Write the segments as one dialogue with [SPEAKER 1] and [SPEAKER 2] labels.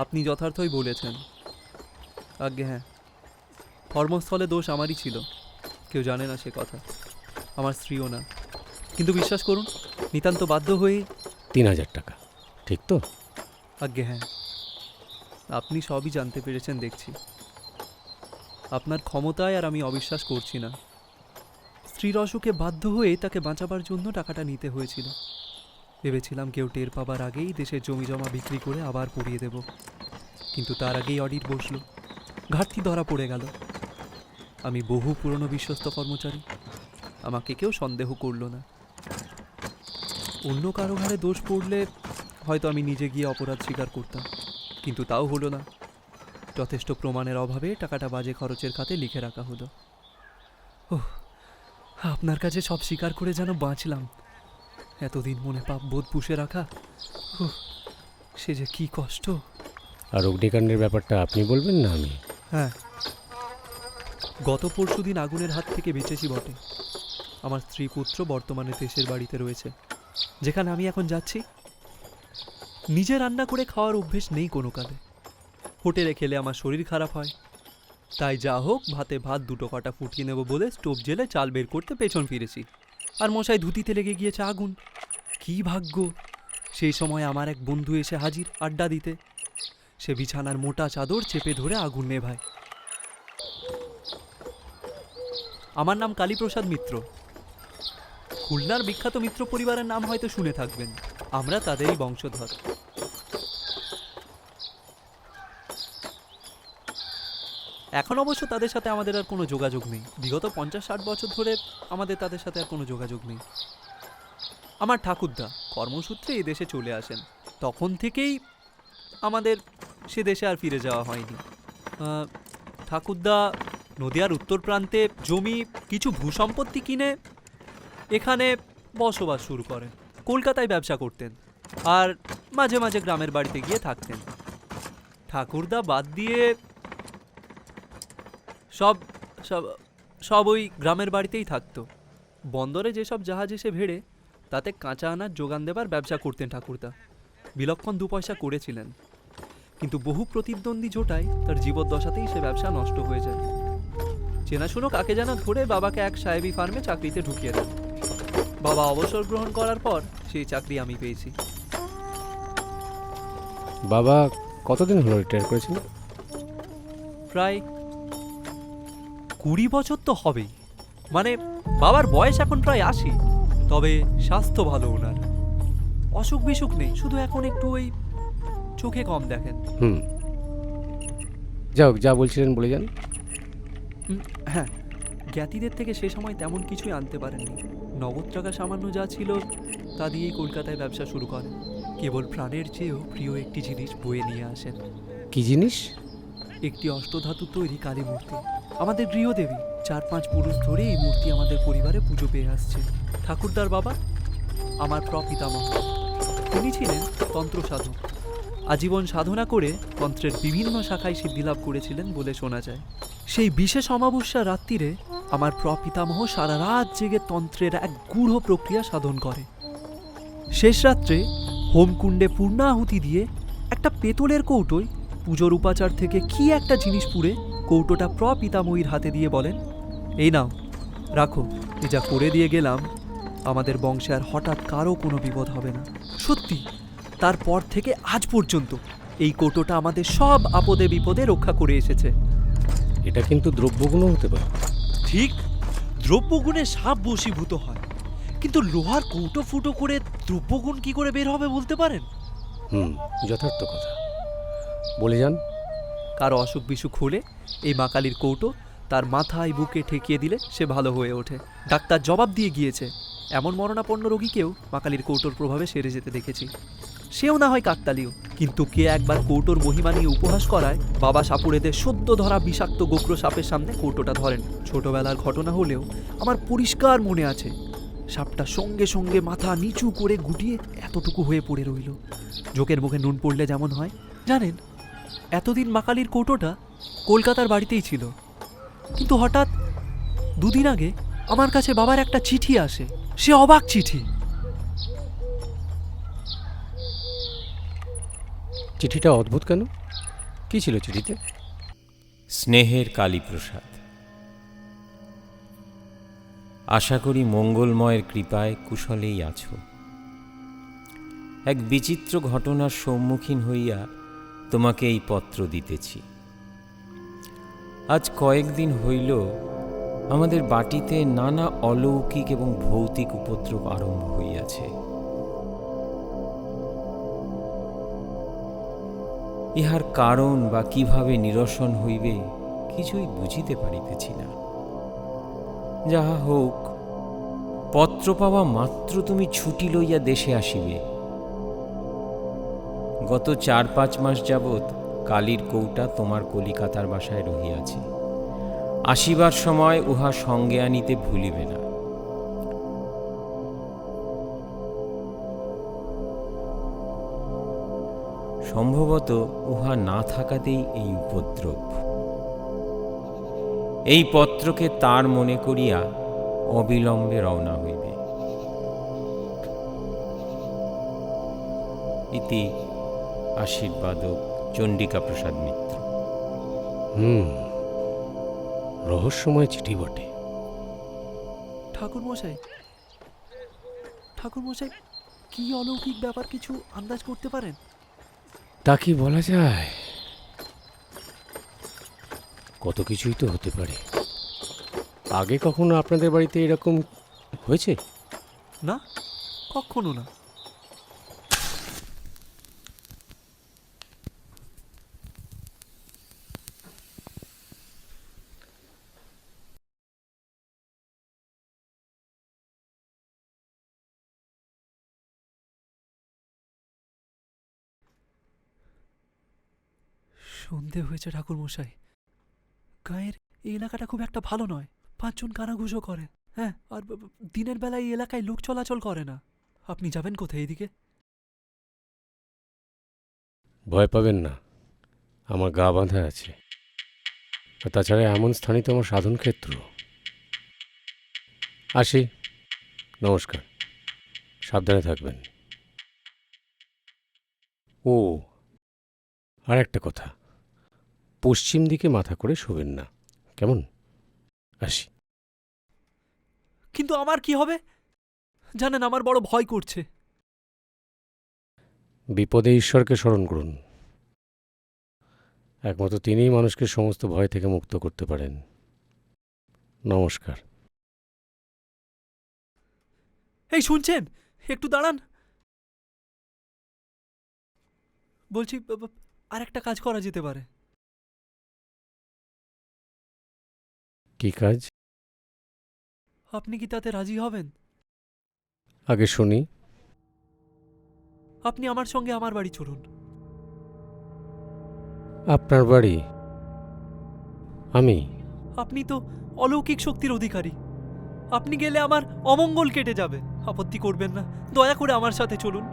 [SPEAKER 1] আপনি যথার্থই বলেছেন। আজ্ঞে হ্যাঁ, কর্মস্থলে দোষ আমারই ছিল, কেউ জানে না সে কথা, আমার স্ত্রীও না। কিন্তু বিশ্বাস করুন, নিতান্ত বাধ্য হয়েই।
[SPEAKER 2] 3,000 টাকা, ঠিক তো?
[SPEAKER 1] আজ্ঞে হ্যাঁ, আপনি সবই জানতে পেরেছেন দেখছি। আপনার ক্ষমতায় আর আমি অবিশ্বাস করছি না। স্ত্রীর অসুখে বাধ্য হয়ে তাকে বাঁচাবার জন্য টাকাটা নিতে হয়েছিল। ভেবেছিলাম কেউ টের পাবার আগেই দেশের জমি জমা বিক্রি করে আবার পুড়িয়ে দেব, কিন্তু তার আগেই অডিট বসল, ঘাটতি ধরা পড়ে গেল। আমি বহু পুরনো বিশ্বস্ত কর্মচারী, আমাকে কেউ সন্দেহ করল না। অন্য কারো ঘাড়ে দোষ পড়লে হয়তো আমি নিজে গিয়ে অপরাধ স্বীকার করতাম, কিন্তু তাও হলো না। যথেষ্ট প্রমাণের অভাবে টাকাটা বাজে খরচের খাতে লিখে রাখা হলো। ওহ, আপনার কাছে সব স্বীকার করে যেন বাঁচলাম। এতদিন মনে পাপ বোধ পুষে রাখা, সে যে কি কষ্ট।
[SPEAKER 2] আর অগ্নিকাণ্ডের ব্যাপারটা আপনি বলবেন না আমি?
[SPEAKER 1] হ্যাঁ, গত পরশুদিন আগুনের হাত থেকে বেঁচেছি বটে। আমার স্ত্রী পুত্র বর্তমানে দেশের বাড়িতে রয়েছে, যেখানে আমি এখন যাচ্ছি। নিজে রান্না করে খাওয়ার অভ্যেস নেই কোনো কালে। হোটেলে খেলে আমার শরীর খারাপ হয়, তাই যা হোক ভাতে ভাত দুটো কটা ফুটিয়ে নেব বলে স্টোভ জেলে চাল বের করতে পেছন ফিরেছি, আর মশাই ধুতিতে লেগে গিয়েছে আগুন। কি ভাগ্য, সেই সময় আমার এক বন্ধু এসে হাজির আড্ডা দিতে। সে বিছানার মোটা চাদর চেপে ধরে আগুন নেভায়। আমার নাম কালীপ্রসাদ মিত্র। খুলনার বিখ্যাত মিত্র পরিবারের নাম হয়তো শুনে থাকবেন, আমরা তাদেরই বংশধর। এখন অবশ্য তাদের সাথে আমাদের আর কোনো যোগাযোগ নেই। বিগত 50-60 বছর ধরে আমাদের তাদের সাথে আর কোনো যোগাযোগ নেই। আমার ঠাকুরদা কর্মসূত্রে এই দেশে চলে আসেন, তখন থেকেই আমাদের সে দেশে আর ফিরে যাওয়া হয়নি। ঠাকুরদা নদিয়ার উত্তর প্রান্তে জমি কিছু ভূসম্পত্তি কিনে এখানে বসবাস শুরু করেন। কলকাতায় ব্যবসা করতেন আর মাঝে মাঝে গ্রামের বাড়িতে গিয়ে থাকতেন। ঠাকুরদা বাদ দিয়ে সব সব সব ওই গ্রামের বাড়িতেই থাকতো। বন্দরে যেসব জাহাজ এসে ভেড়ে তাতে কাঁচা আনার যোগান দেবার ব্যবসা করতেন ঠাকুরদা। বিলক্ষণ 2 পয়সা করেছিলেন, কিন্তু বহু প্রতিদ্বন্দ্বী জোটায় তার জীবদ্দশাতেই সে ব্যবসা নষ্ট হয়ে যায়। চেনাশুনো কাকে যেন ধরে বাবাকে এক সাহেবি ফার্মে চাকরিতে ঢুকিয়ে দেন। বাবা অবসর গ্রহণ করার পর সেই চাকরি আমি পেয়েছি।
[SPEAKER 2] বাবা কতদিন হলো রিটায়ার করেছেন?
[SPEAKER 1] প্রায় 20 বছর তো হবেই। মানে বাবার বয়স এখন প্রায় 80, তবে স্বাস্থ্য ভালো ওনার। অসুখ বিসুখ নেই, শুধু এখন একটু ওই চোখে কম দেখেন।
[SPEAKER 2] যাও, যা বলছিলেন বলে যান।
[SPEAKER 1] হ্যাঁ, জ্ঞাতিদের থেকে সে সময় তেমন কিছুই আনতে পারেননি। নগদ টাকা সামান্য যা ছিল তা দিয়েই কলকাতায় ব্যবসা শুরু করেন। কেবল প্রাণের চেয়েও প্রিয় একটি জিনিস বয়ে নিয়ে আসেন।
[SPEAKER 2] কি জিনিস?
[SPEAKER 1] একটি অষ্টধাতু তৈরি কালী মূর্তি, আমাদের গৃহদেবী। 4-5 পুরুষ ধরে এই মূর্তি আমাদের পরিবারে পুজো পেয়ে আসছে। ঠাকুরদার বাবা আমার প্রপিতামহ, তিনি ছিলেন তন্ত্র সাধক। আজীবন সাধনা করে তন্ত্রের বিভিন্ন শাখায় সিদ্ধিলাভ করেছিলেন বলে শোনা যায়। সেই বিশেষ অমাবস্যা রাত্রিরে আমার প্রপিতামহ সারা রাত জেগে তন্ত্রের এক গূঢ় প্রক্রিয়া সাধন করে। শেষ রাত্রে হোমকুণ্ডে পূর্ণাহুতি দিয়ে একটা পেতলের কৌটোয় পুজোর উপাচার থেকে কি একটা জিনিস পুড়ে কৌটোটা প্রপিতামহীর হাতে দিয়ে বলেন, এই নাও রাখো, এ যা করে দিয়ে গেলাম আমাদের বংশে আর হঠাৎ কারো কোনো বিপদ হবে না। সত্যি, তারপর থেকে আজ পর্যন্ত এই কৌটোটা আমাদের সব আপদে বিপদে রক্ষা করে এসেছে।
[SPEAKER 2] এটা কিন্তু দ্রব্যগুণ হতে পারে।
[SPEAKER 1] ঠিক, দ্রব্যগুণে সাপ বশীভূত হয়, কিন্তু লোহার কৌটো ফুটো করে দ্রব্যগুণ কি করে বের হবে বলতে পারেন?
[SPEAKER 2] যথার্থ কথা, বলে যান।
[SPEAKER 1] কারো অসুখ বিসুখ হলে এই মা কালীর কৌটো তার মাথায় বুকে ঠেকিয়ে দিলে সে ভালো হয়ে ওঠে। ডাক্তার জবাব দিয়ে গিয়েছে, এমন মরণাপন্ন রোগীকেও মা কালীর কৌটোর প্রভাবে সেরে যেতে দেখেছি। সেও না হয় কাকতালীয়, কিন্তু কে একবার কৌটোর মহিমা নিয়ে উপহাস করায় বাবা সাপুড়েদের সদ্য ধরা বিষাক্ত গোগ্র সাপের সামনে কৌটোটা ধরেন। ছোটবেলার ঘটনা হলেও আমার পরিষ্কার মনে আছে, সাপটা সঙ্গে সঙ্গে মাথা নিচু করে গুটিয়ে এতটুকু হয়ে পড়ে রইল। জোকের মুখে নুন পড়লে যেমন হয়। জানেন, এতদিন মা কালীর কৌটোটা কলকাতার বাড়িতেই ছিল, কিন্তু হঠাৎ 2 দিন আগে আমার কাছে বাবার একটা চিঠি আসে। সে অবাক চিঠি।
[SPEAKER 2] চিঠিটা অদ্ভুত কেন? কি ছিল চিঠিতে?
[SPEAKER 3] স্নেহের কালীপ্রসাদ। আশা করি মঙ্গলময়ের কৃপায় কুশলেই আছো। এক বিচিত্র ঘটনার সম্মুখীন হইয়া তোমাকে এই পত্র দিতেছি। আজ কয়েকদিন হইল আমাদের বাটিতে নানা অলৌকিক এবং ভৌতিক উপদ্রব আরম্ভ হইয়াছে। ইহার কারণ বা কিভাবে নিরসন হইবে কিছুই বুঝিতে পারিতেছি না। যাহা হোক, পত্র পাওয়া মাত্র তুমি ছুটি লইয়া দেশে আসিবে। গত 4-5 মাস যাবৎ কালীর কৌটা তোমার কলিকাতার বাসায় রহিয়াছে। আসিবার সময় উহা সঙ্গে আনিতে ভুলিবে না। সম্ভবত উহা না থাকাতেই এই উপদ্রব। এই পত্রকে তার মনে করিয়া অবিলম্বে রওনা হইবে। ইতি আশীর্বাদক চণ্ডিকা প্রসাদ মিত্র।
[SPEAKER 2] রহস্যময় চিঠি বটে।
[SPEAKER 1] ঠাকুর মশাই, কি অলৌকিক ব্যাপার কিছু আন্দাজ করতে পারেন?
[SPEAKER 2] তা কি বলা যায়? কত কিছুই তো হতে পারে। আগে কখনো আপনাদের বাড়িতে এরকম হয়েছে?
[SPEAKER 1] না, কখনো না। সন্ধে হয়েছে ঠাকুর মশাই। গায়ের এই এলাকাটা খুব একটা ভালো নয়। 5 জন কানাঘুষো করে। হ্যাঁ, আর দিনের বেলায় এই এলাকায় লোক চলাচল করে না। আপনি যাবেন কোথায় এইদিকে?
[SPEAKER 2] ভয় পাবেন না, আমার গা বাঁধা আছে। আর তাছাড়া এমন স্থানই তো আমার সাধন ক্ষেত্র। আসি, নমস্কার, সাবধানে থাকবেন। ও, আর একটা কথা, পশ্চিম দিকে মাথা করে শোবেন না, কেমন? আসি।
[SPEAKER 1] কিন্তু আমার কি হবে? জানেন, আমার বড় ভয় করছে।
[SPEAKER 2] বিপদে ঈশ্বরকে স্মরণ করুন। একমাত্র তিনিই মানুষকে সমস্ত ভয় থেকে মুক্ত করতে পারেন। নমস্কার।
[SPEAKER 1] এই শুনছেন? একটু দাঁড়ান। বলছি, আর একটা কাজ করা যেতে পারে।
[SPEAKER 2] কি কাজ?
[SPEAKER 1] আপনি কি তাতে রাজি হবেন?
[SPEAKER 2] আগে শুনি।
[SPEAKER 1] আপনি আমার সঙ্গে আমার বাড়ি চলুন।
[SPEAKER 2] আপনার বাড়ি? আমি?
[SPEAKER 1] আপনি তো অলৌকিক শক্তির অধিকারী। আপনি গেলে আমার অমঙ্গল কেটে যাবে। আপত্তি করবেন না? দয়া করে আমার সাথে চলুন।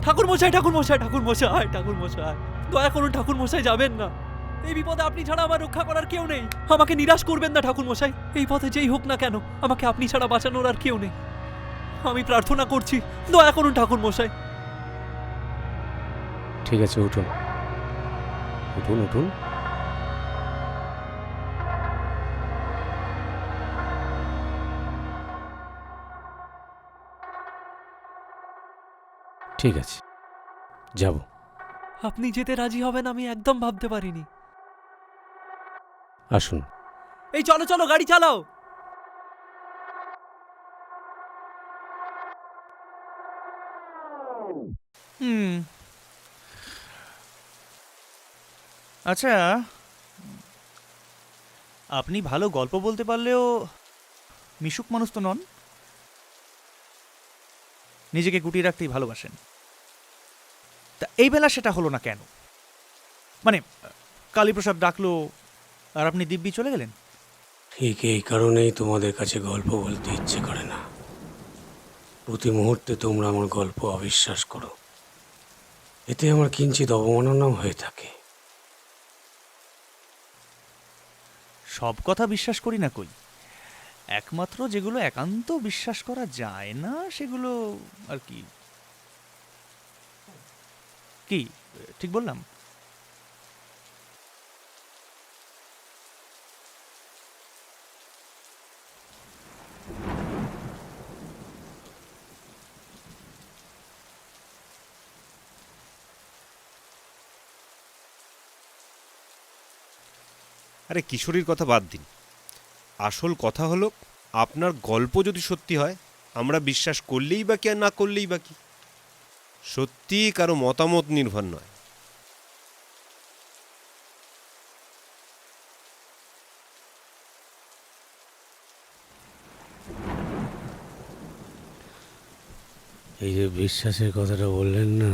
[SPEAKER 1] ঠাকুর মশাই, দয়া করুন ঠাকুর মশাই, যাবেন না। এই বিপদে আপনি ছাড়া আমার রক্ষা করার কেউ নেই। আমাকে নিরাশ করবেন না ঠাকুর মশাই। এই পথে যেই হোক না কেন, আমাকে আপনি ছাড়া বাঁচানোর আর কেউ নেই। আমি প্রার্থনা করছি, দয়া করুন ঠাকুর মশাই।
[SPEAKER 2] ঠিক আছে, উঠুন উঠুন উঠুন। ঠিক আছে, যাব।
[SPEAKER 1] আপনি যেতে রাজি হবেন আমি একদম ভাবতে পারিনি।
[SPEAKER 2] আসুন।
[SPEAKER 1] এই চলো চলো, গাড়ি চালাও।
[SPEAKER 4] আচ্ছা, আপনি ভালো গল্প বলতে পারলেও মিশুক মানুষ তো নন। নিজেকে গুটিয়ে রাখতেই ভালোবাসেন। তা এই বেলা সেটা হলো না কেন? মানে কালীপ্রসাদ ডাকলো আর আপনি দিব্যি চলে গেলেন?
[SPEAKER 2] ঠিক এই কারণেই তোমাদের কাছে গল্প বলতে ইচ্ছে করে না। প্রতি মুহূর্তে তোমরা আমার গল্প অবিশ্বাস করো। এতে আমার কিঞ্চিত অবমাননাও হয়ে থাকে।
[SPEAKER 4] সব কথা বিশ্বাস করি না কই, একমাত্র যেগুলো একান্ত বিশ্বাস করা যায় না সেগুলো আর কি। কি ঠিক বললাম?
[SPEAKER 5] আরে কিশোরীর কথা বাদ দিন, আসল কথা হলো আপনার গল্প যদি সত্যি হয় আমরা বিশ্বাস করলেই বা কি আর না করলেই বা কি। সত্যি কারো মতামত নির্ভর নয়।
[SPEAKER 2] এই যে বিশ্বাসের কথাটা বললেন না,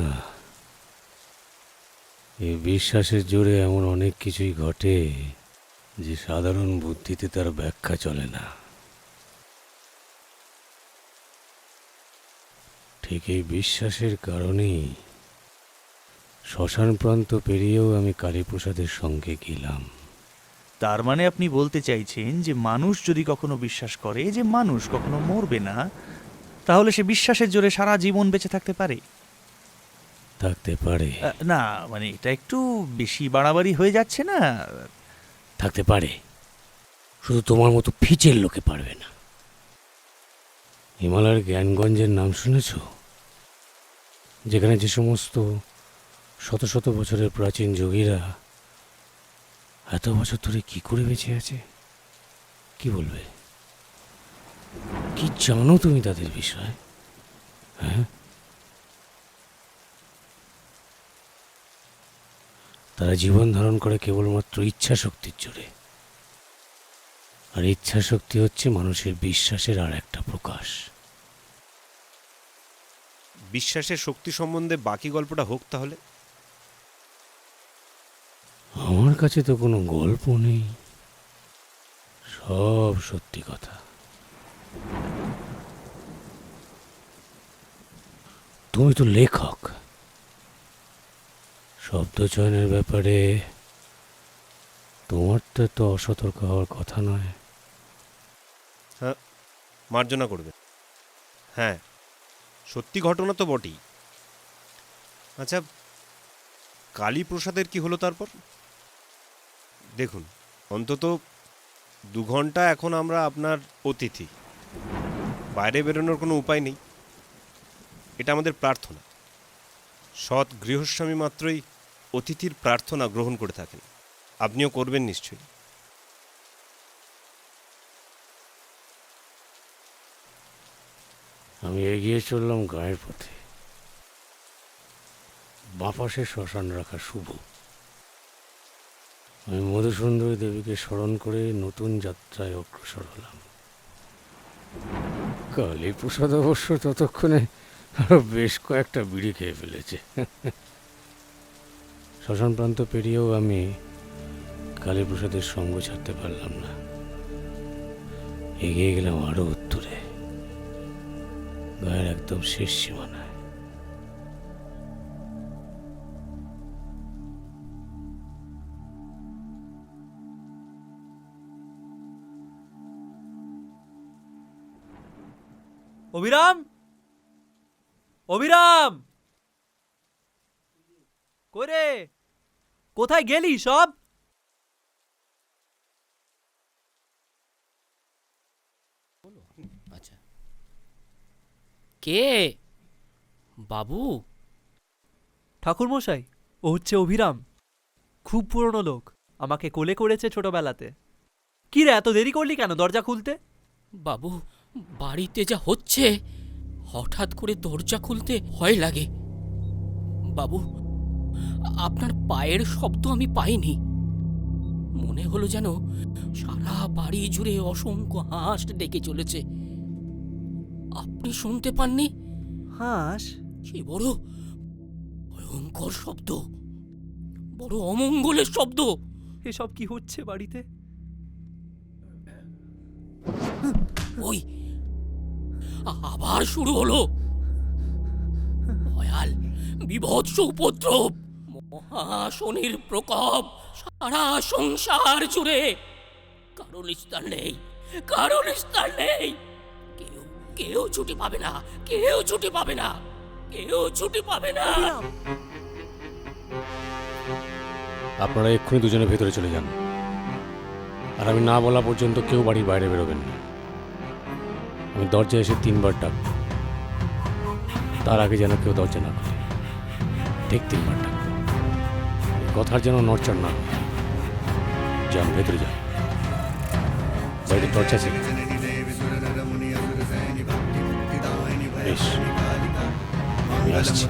[SPEAKER 2] এই বিশ্বাসের জোরে এমন অনেক কিছুই ঘটে যে সাধারণ বুদ্ধিতে তার ব্যাখ্যা চলে না। ঠিক এই বিশ্বাসের কারণেই শ্মশান প্রান্ত পেরিয়েও আমি কালীপ্রসাদের সঙ্গে গেলাম।
[SPEAKER 4] তার মানে আপনি বলতে চাইছেন যে মানুষ যদি কখনো বিশ্বাস করে যে মানুষ কখনো মরবে না, তাহলে সে বিশ্বাসের জোরে সারা জীবন বেঁচে থাকতে পারে?
[SPEAKER 2] থাকতে পারে।
[SPEAKER 4] না মানে এটা একটু বেশি বাড়াবাড়ি হয়ে যাচ্ছে না?
[SPEAKER 2] থাকতে পারে, শুধু তোমার মতো ফিচের লোকে পারবে না। হিমালয়ের জ্ঞানগঞ্জের নাম শুনেছ? যেখানে যে সমস্ত শত শত বছরের প্রাচীন যোগীরা এত বছর ধরে কি করে বেঁচে আছে, কি বলবে? কি জানো তুমি তাদের বিষয়ে? হ্যাঁ, তারা জীবন ধারণ করে কেবলমাত্র ইচ্ছা শক্তির জোরে। আর ইচ্ছা শক্তি হচ্ছে মানুষের বিশ্বাসের আর একটা প্রকাশ।
[SPEAKER 5] বিশ্বাসের শক্তি সম্বন্ধে বাকি গল্পটা হোক তাহলে।
[SPEAKER 2] আমার কাছে তো কোনো গল্প নেই, সব সত্যি কথা। তুমি তো লেখক, শব্দ চয়নের ব্যাপারে তোমার তো এত অসতর্ক হওয়ার কথা নয়।
[SPEAKER 5] হ্যাঁ, মার্জনা করবে। হ্যাঁ, সত্যি ঘটনা তো বটেই। আচ্ছা, কালীপ্রসাদের কি হলো তারপর? দেখুন, অন্তত 2 ঘন্টা এখন আমরা আপনার অতিথি, বাইরে বেরোনোর কোনো উপায় নেই। এটা আমাদের প্রার্থনা। সৎ গৃহস্বামী মাত্রই অতিথির প্রার্থনা গ্রহণ করে থাকেন, আপনিও করবেন নিশ্চয়ই।
[SPEAKER 2] আমি এগিয়ে চললাম গায়ের পথে। বাঁপাশে শ্মশান রাখা শুভ। আমি মধুসুন্দরী দেবীকে স্মরণ করে নতুন যাত্রায় অগ্রসর হলাম। কালীপ্রসাদ অবশ্য ততক্ষণে আরো বেশ কয়েকটা বিড়ি খেয়ে ফেলেছে। শ্মশান প্রান্ত পেরিয়েও আমি কালীপ্রসাদের সঙ্গ ছাড়তে পারলাম না। এগিয়ে গেলাম আরো উত্তরে, গায়ের একদম শেষ সীমানায়।
[SPEAKER 1] অভিরাম, অভিরাম, করে কোথায় গেলি সব?
[SPEAKER 6] আচ্ছা, কে বাবু?
[SPEAKER 1] ঠাকুরমশাই, ও হচ্ছে অভিরাম, খুব পুরনো লোক, আমাকে কোলে করেছে ছোটবেলাতে। কি রে, এত দেরি করলি কেন দরজা খুলতে?
[SPEAKER 6] বাবু, বাড়িতে যা হচ্ছে হঠাৎ করে দরজা খুলতে ভয় লাগে। বাবু, আপনার পায়ের শব্দ আমি পাইনি। মনে হলো যেন সারা বাড়ি জুড়ে অসংখ্য হাঁস ডেকে চলেছে। আপনি শুনতে পাননি?
[SPEAKER 1] হাঁস?
[SPEAKER 6] সে বড় ভয়ঙ্কর শব্দ, বড় অমঙ্গলের শব্দ।
[SPEAKER 1] এসব কি হচ্ছে বাড়িতে?
[SPEAKER 6] ওই আবার শুরু হলো ভয়াল বিভৎস উপদ্রব, মহাশনির প্রকোপ সারা সংসার জুড়ে। কারো নিস্তার নেই, কারো নিস্তার নেই। কেউ কেউ ছুটি পাবে না, কেউ ছুটি পাবে না, কেউ ছুটি পাবে না।
[SPEAKER 2] আপনারা এক্ষুনি দুজনে ভেতরে চলে যান, আর আমি না বলা পর্যন্ত কেউ বাড়ির বাইরে বেরোবেন না। আমি দরজায় এসে 3 বার ডাক, তার আগে যেন কেউ দরজা না খুলে। ঠিক 3 বার ডাক, কথার যেন নড়চড় না হয়। যান, ভেতরে যান। বাইরে দরজা আছে? বেশ, আমি আসছি।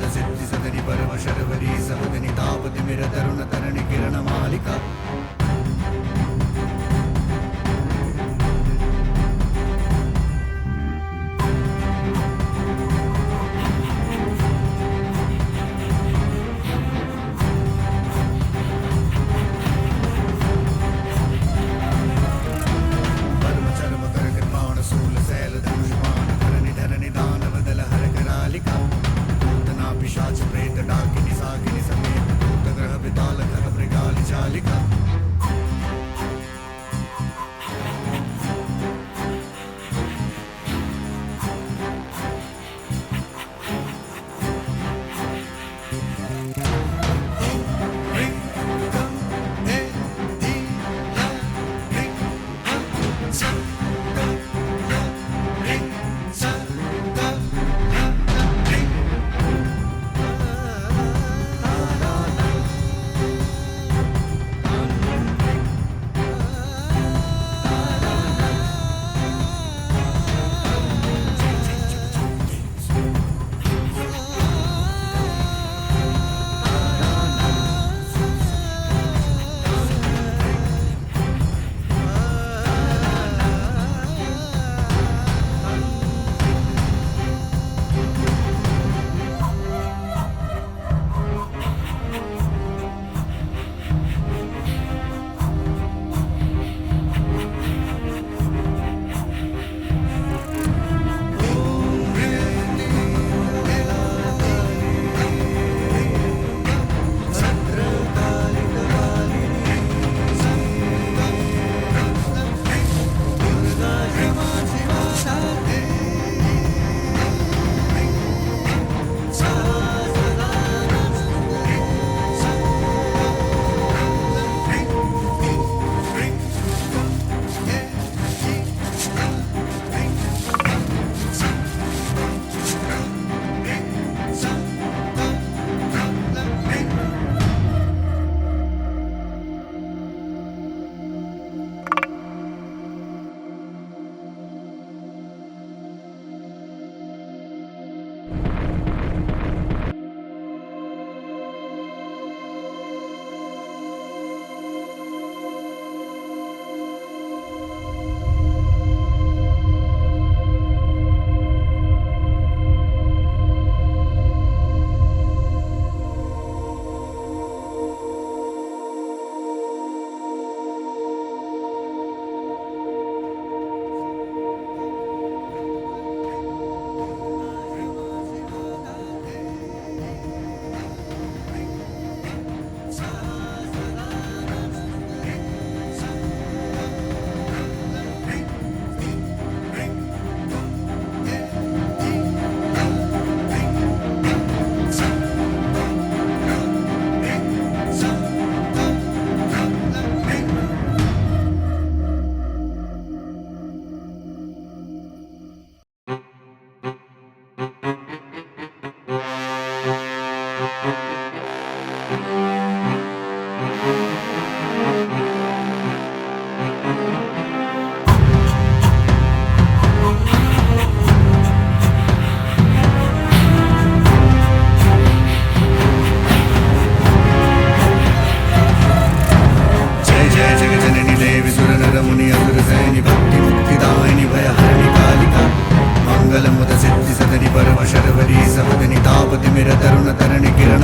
[SPEAKER 7] मंगलमुद सिद्धि सदनि परम शर्वरी सपदनि तापति मेरा तरुण तरणि किरण